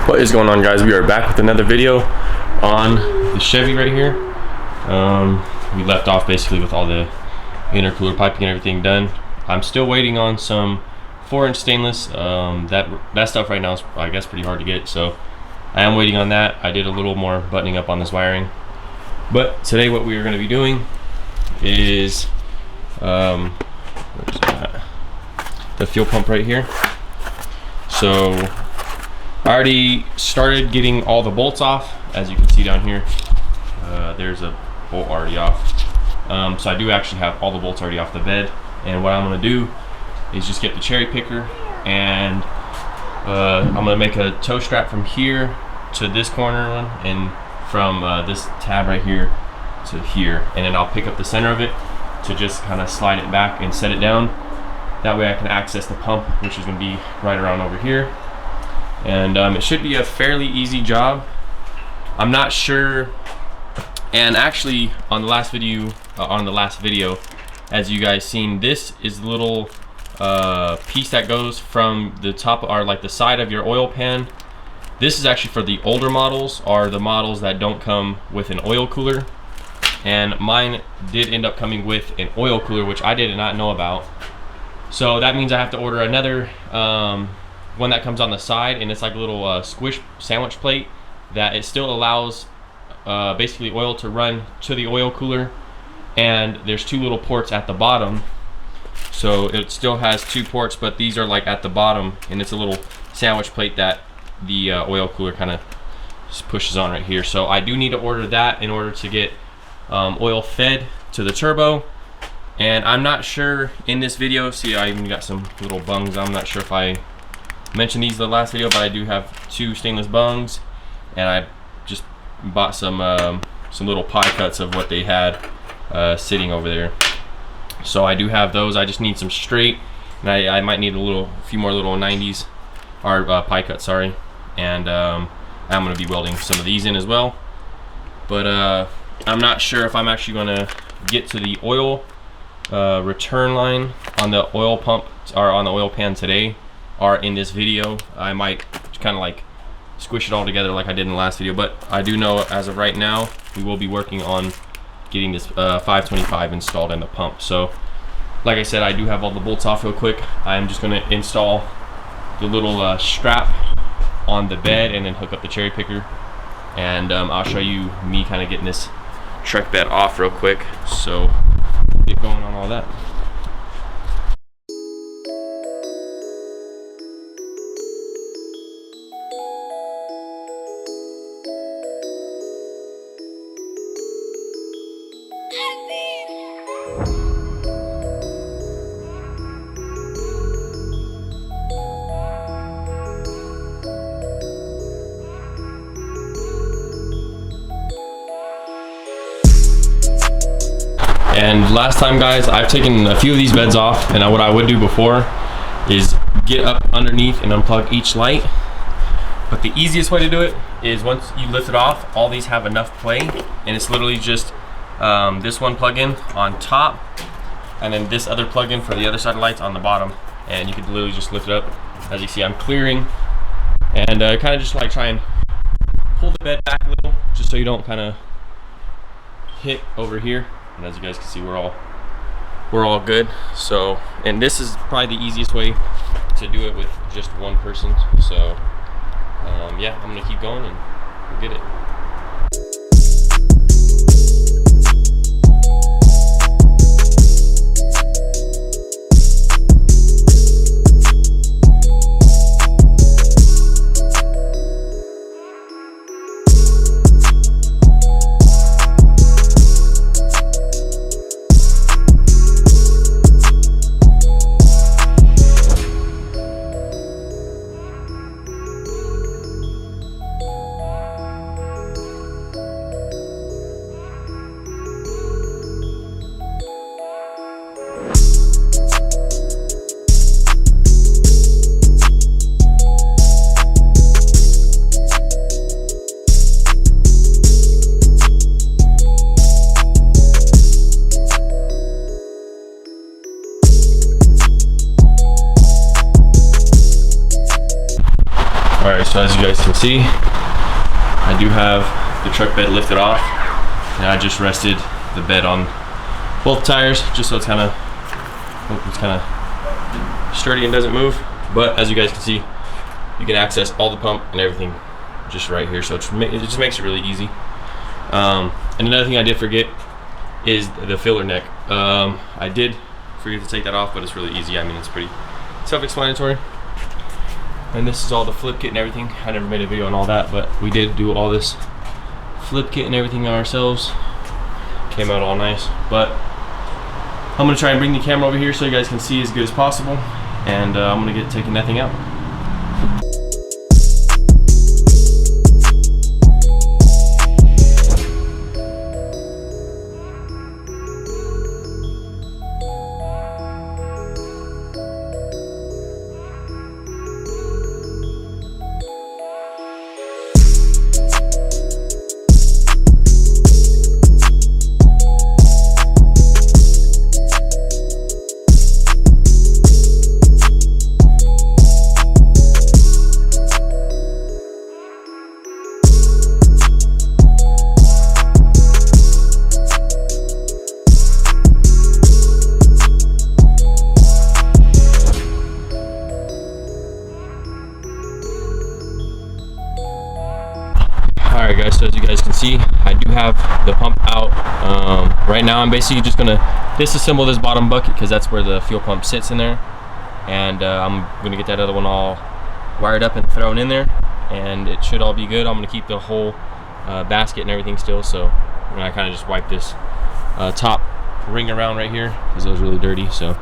What is going on, guys? We are back with another video on the Chevy right here. We left off basically with all the intercooler piping and everything done. I'm still waiting on some 4-inch stainless. That stuff right now is, I guess, pretty hard to get, so I am waiting on that. I did a little more buttoning up on this wiring, but today what we are going to be doing is where's that? The fuel pump right here. So I already started getting all the bolts off, as you can see down here. There's a bolt already off. So I do actually have all the bolts already off the bed, and what I'm going to do is just get the cherry picker, and I'm going to make a toe strap from here to this corner one, and from this tab right here to here, and then I'll pick up the center of it to just kind of slide it back and set it down. That way I can access the pump, which is going to be right around over here. And it should be a fairly easy job. I'm not sure, and actually on the last video, as you guys seen, this is the little piece that goes from the top, or like the side of your oil pan. This is actually for the older models, or the models that don't come with an oil cooler, and mine did end up coming with an oil cooler, which I did not know about. So that means I have to order another one that comes on the side, and it's like a little squish sandwich plate that it still allows basically oil to run to the oil cooler, and there's 2 little ports at the bottom, so it still has 2 ports, but these are like at the bottom, and it's a little sandwich plate that the oil cooler kind of pushes on right here. So I do need to order that in order to get oil fed to the turbo. And I'm not sure in this video, see, I even got some little bungs. I'm not sure if I mentioned these in the last video, but I do have 2 stainless bungs, and I just bought some little pie cuts of what they had sitting over there. So I do have those. I just need some straight, and I might need a few more little 90s, or pie cuts, sorry. And I'm gonna be welding some of these in as well. But I'm not sure if I'm actually gonna get to the oil return line on the oil pump, or on the oil pan today, or in this video. I might kind of like squish it all together like I did in the last video, but I do know as of right now we will be working on getting this 525 installed in the pump. So like I said, I do have all the bolts off real quick. I'm just going to install the little strap on the bed and then hook up the cherry picker, and I'll show you me kind of getting this truck bed off real quick. So get going on all that. And last time, guys, I've taken a few of these beds off, and what I would do before is get up underneath and unplug each light. But the easiest way to do it is once you lift it off, all these have enough play, and it's literally just this one plug-in on top, and then this other plug-in for the other side of the lights on the bottom, and you can literally just lift it up. As you see, I'm clearing, and kind of just like try and pull the bed back a little, just so you don't kind of hit over here. And as you guys can see, we're all good. So, and this is probably the easiest way to do it with just one person. So yeah, I'm gonna keep going and we'll get it. All right, so as you guys can see, I do have the truck bed lifted off, and I just rested the bed on both tires just so it's kind of sturdy and doesn't move. But as you guys can see, you can access all the pump and everything just right here, so it just makes it really easy. And another thing I did forget is the filler neck. I did forget to take that off, but it's really easy. I mean, it's pretty self-explanatory. And this is all the flip kit and everything. I never made a video on all that, but we did do all this flip kit and everything ourselves. Came out all nice. But I'm gonna try and bring the camera over here so you guys can see as good as possible. And I'm gonna get taking that thing out. Alright guys, so as you guys can see, I do have the pump out. Right now I'm basically just gonna disassemble this bottom bucket because that's where the fuel pump sits in there, and I'm gonna get that other one all wired up and thrown in there, and it should all be good. I'm gonna keep the whole basket and everything still, so I kind of just wipe this top ring around right here because it was really dirty. So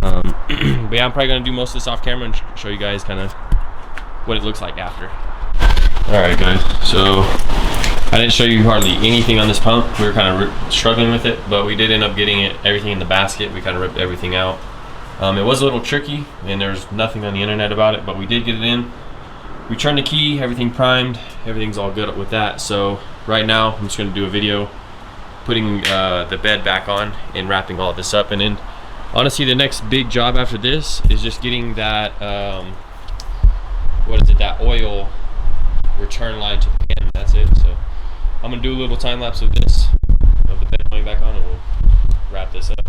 but yeah, I'm probably gonna do most of this off camera and show you guys kind of what it looks like after. Alright guys, so I didn't show you hardly anything on this pump. We were kind of struggling with it, but we did end up getting everything in the basket. We kind of ripped everything out. It was a little tricky, and there's nothing on the internet about it, but we did get it in. We turned the key, everything primed, everything's all good with that. So right now, I'm just going to do a video putting the bed back on and wrapping all of this up. And then honestly, the next big job after this is just getting that, that oil return line to the pan. That's it. So I'm gonna do a little time lapse of this, of the bed going back on, and we'll wrap this up.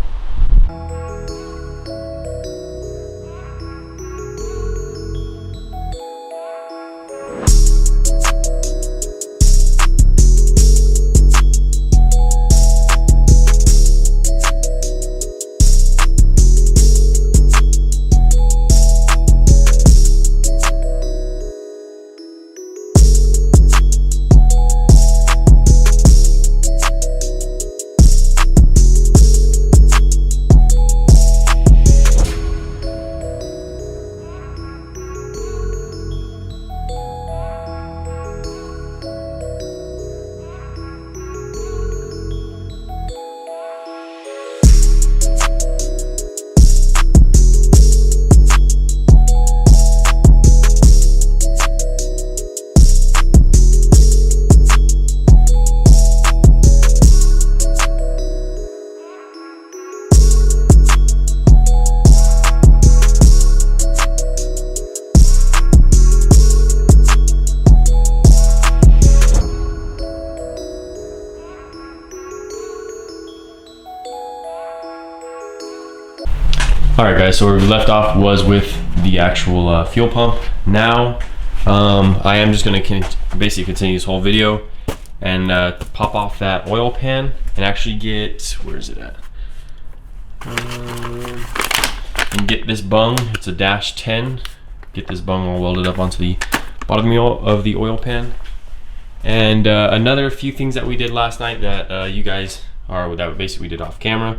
Alright guys, so where we left off was with the actual fuel pump. Now I am just going to basically continue this whole video and pop off that oil pan and actually get, where is it at? And get this bung. It's a -10. Get this bung all welded up onto the bottom of the oil pan. And another few things that we did last night that that basically we did off camera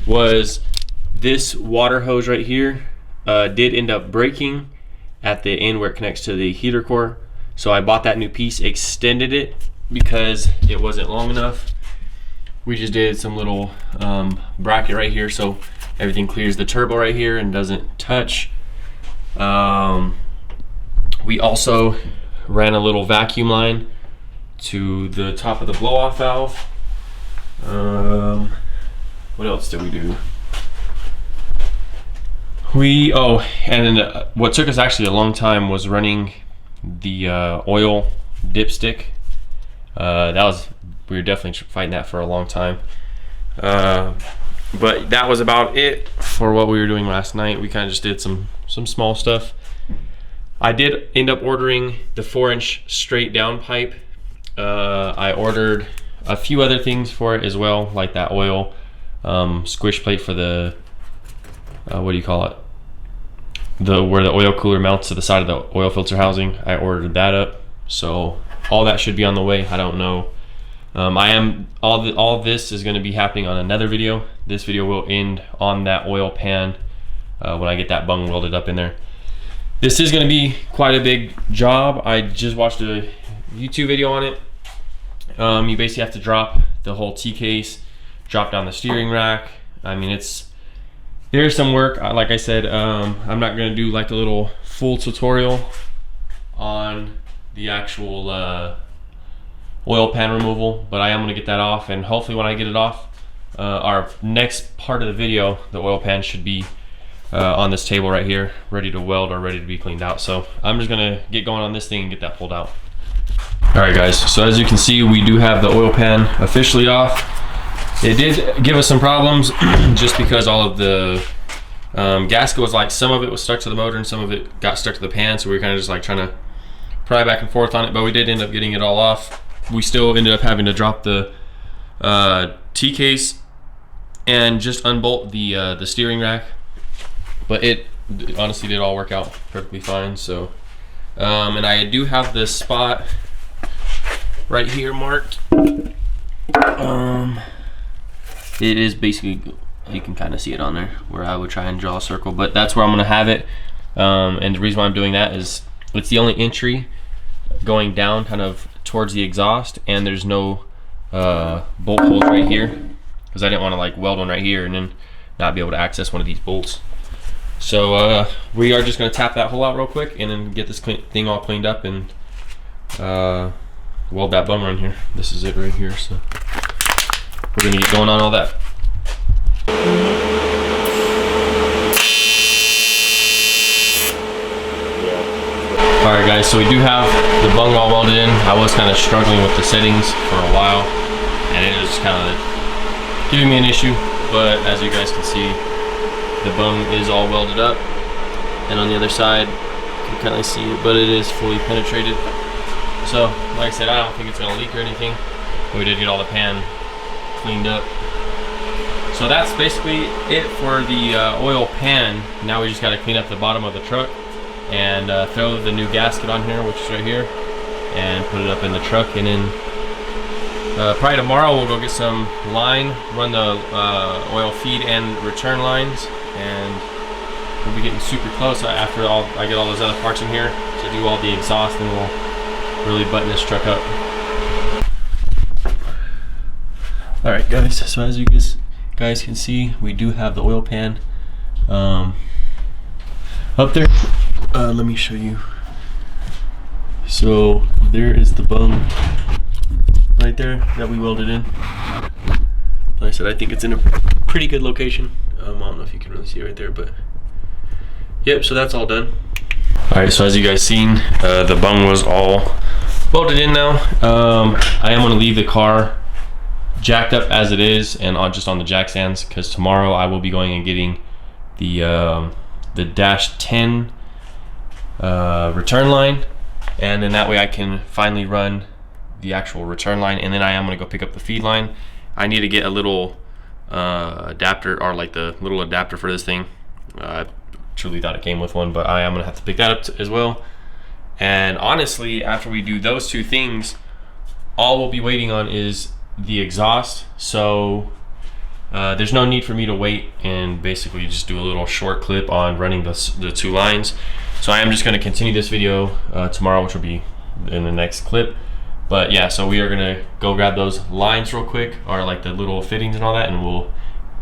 was this water hose right here did end up breaking at the end where it connects to the heater core. So I bought that new piece, extended it because it wasn't long enough. We just did some little bracket right here so everything clears the turbo right here and doesn't touch. We also ran a little vacuum line to the top of the blow-off valve. What else did we do? And then what took us actually a long time was running the oil dipstick. We were definitely fighting that for a long time. But that was about it for what we were doing last night. We kind of just did some small stuff. I did end up ordering the 4-inch straight down pipe. I ordered a few other things for it as well, like that oil squish plate for the what do you call it? Where the oil cooler mounts to the side of the oil filter housing. I ordered that up, so all that should be on the way. I don't know. All of this is going to be happening on another video. This video will end on that oil pan when I get that bung welded up in there. This is going to be quite a big job. I just watched a YouTube video on it. You basically have to drop the whole T-case, drop down the steering rack. I mean, there's some work. Like I said, I'm not going to do like a little full tutorial on the actual oil pan removal, but I am going to get that off, and hopefully when I get it off, our next part of the video, the oil pan should be on this table right here, ready to weld or ready to be cleaned out. So I'm just going to get going on this thing and get that pulled out. Alright guys, so as you can see, we do have the oil pan officially off. It did give us some problems just because all of the gasket was like, some of it was stuck to the motor and some of it got stuck to the pan, so we were kind of just like trying to pry back and forth on it, but we did end up getting it all off. We still ended up having to drop the T-case and just unbolt the steering rack, but it honestly did all work out perfectly fine. So and I do have this spot right here marked. It is basically, you can kind of see it on there where I would try and draw a circle, but that's where I'm going to have it. And the reason why I'm doing that is it's the only entry going down kind of towards the exhaust, and there's no bolt holes right here because I didn't want to like weld one right here and then not be able to access one of these bolts. So we are just going to tap that hole out real quick and then get this thing all cleaned up and weld that bung on here. This is it right here, so we're going to get going on all that. Alright guys, so we do have the bung all welded in. I was kind of struggling with the settings for a while, and it was kind of giving me an issue, but as you guys can see, the bung is all welded up, and on the other side, you can kind of see it, but it is fully penetrated. So, like I said, I don't think it's going to leak or anything, but we did get all the pan cleaned up. So that's basically it for the oil pan. Now we just got to clean up the bottom of the truck and throw the new gasket on here, which is right here, and put it up in the truck. And then probably tomorrow we'll go get some line, run the oil feed and return lines, and we'll be getting super close after I get all those other parts in here to do all the exhaust, and we'll really button this truck up. Alright guys, so as you guys can see, we do have the oil pan up there. Let me show you. So there is the bung right there that we welded in. Like I said, I think it's in a pretty good location. I don't know if you can really see it right there, but yep, so that's all done. Alright, so as you guys seen, the bung was all welded in now. I am going to leave the car jacked up as it is and just on the jack stands, because tomorrow I will be going and getting the dash 10 return line, and then that way I can finally run the actual return line, and then I am going to go pick up the feed line. I need to get a little adapter, or like the little adapter for this thing. I truly thought it came with one, but I am going to have to pick that up as well. And honestly, after we do those two things, all we'll be waiting on is the exhaust. So there's no need for me to wait and basically just do a little short clip on running the two lines. So I am just going to continue this video tomorrow, which will be in the next clip. But yeah, so we are going to go grab those lines real quick, or like the little fittings and all that, and we'll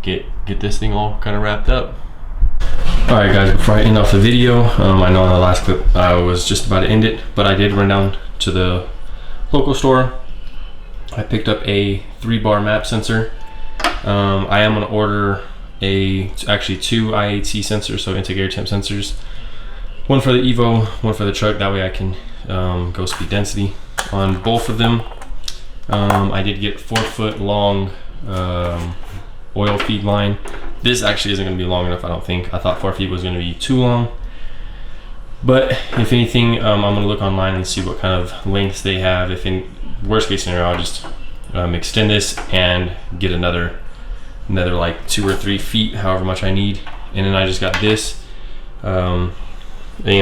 get this thing all kind of wrapped up. Alright guys, before I end off the video, I know in the last clip I was just about to end it, but I did run down to the local store. I picked up a 3-bar map sensor. I am going to order actually two IAT sensors, so intake air temp sensors. One for the Evo, one for the truck. That way I can go speed density on both of them. I did get 4 foot long oil feed line. This actually isn't going to be long enough, I don't think. I thought 4 feet was going to be too long. But if anything, I'm going to look online and see what kind of lengths they have. If in worst case scenario, I'll just extend this and get another like 2 or 3 feet, however much I need. And then I just got this AM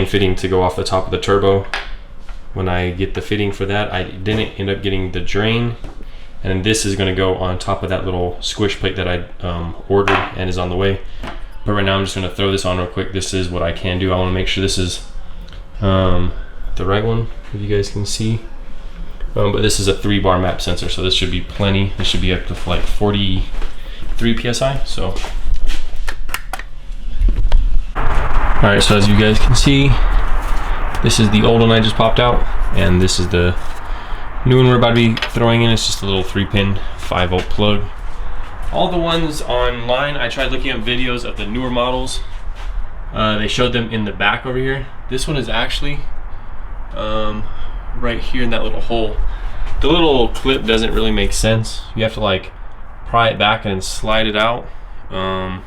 fitting to go off the top of the turbo. When I get the fitting for that, I didn't end up getting the drain. And then this is going to go on top of that little squish plate that I ordered and is on the way. But right now I'm just going to throw this on real quick. This is what I can do. I want to make sure this is the right one, if you guys can see. But this is a 3-bar map sensor, so this should be plenty. This should be up to like 43 psi. So, all right. So as you guys can see, this is the old one I just popped out, and this is the new one we're about to be throwing in. It's just a little 3-pin 5-volt plug. All the ones online, I tried looking up videos of the newer models. They showed them in the back over here. This one is actually right here in that little hole. The little clip doesn't really make sense. You have to like pry it back and slide it out. I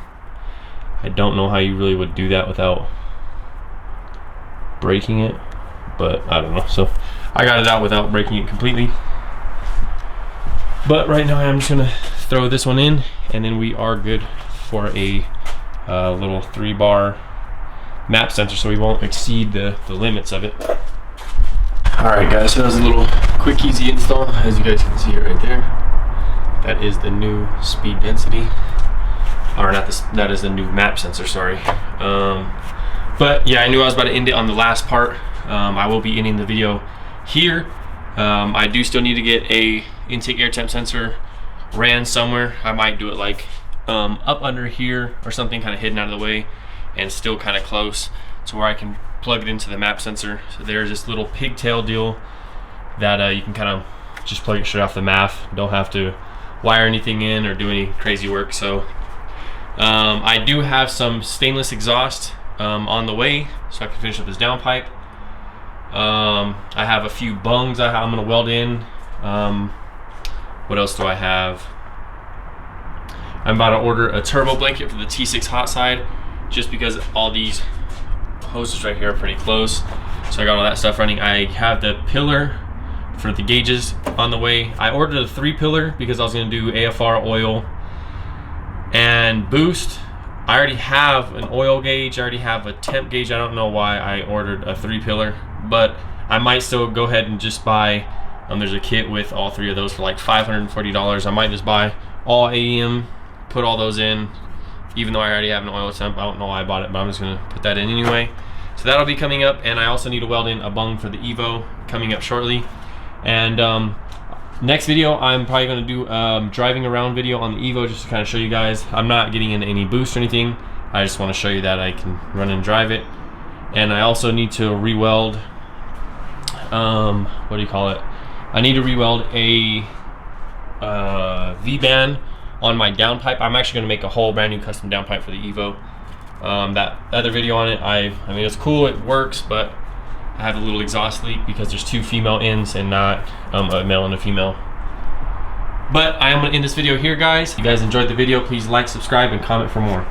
don't know how you really would do that without breaking it, but I don't know. So I got it out without breaking it completely. But right now I'm just gonna throw this one in, and then we are good for a little 3-bar map sensor, so we won't exceed the limits of it. Alright guys, so that was a little quick easy install. As you guys can see it right there, that is the new speed density, or not this, that is the new map sensor, sorry. But yeah, I knew I was about to end it on the last part. I will be ending the video here. I do still need to get a intake air temp sensor ran somewhere. I might do it like up under here or something, kind of hidden out of the way and still kind of close to where I can plug it into the map sensor. So there's this little pigtail deal that you can kind of just plug it straight off the map. Don't have to wire anything in or do any crazy work. So I do have some stainless exhaust on the way, so I can finish up this downpipe. I have a few bungs I'm gonna weld in. What else do I have? I'm about to order a turbo blanket for the T6 hot side, just because all these hoses right here are pretty close. So I got all that stuff running. I have the pillar for the gauges on the way. I ordered a 3-pillar because I was gonna do AFR, oil, and boost. I already have an oil gauge, I already have a temp gauge. I don't know why I ordered a 3-pillar, but I might still go ahead and just buy, there's a kit with all 3 of those for like $540. I might just buy all AEM, put all those in, even though I already have an oil temp. I don't know why I bought it, but I'm just gonna put that in anyway. So that'll be coming up, and I also need to weld in a bung for the Evo coming up shortly. And next video, I'm probably gonna do driving around video on the Evo, just to kind of show you guys. I'm not getting in any boost or anything. I just want to show you that I can run and drive it. And I also need to re-weld, what do you call it? I need to re-weld a V-band on my downpipe. I'm actually gonna make a whole brand new custom downpipe for the Evo. That other video on it, I mean, it's cool, it works, but I have a little exhaust leak because there's 2 female ends and not a male and a female. But I am gonna end this video here, guys. If you guys enjoyed the video, please like, subscribe, and comment for more.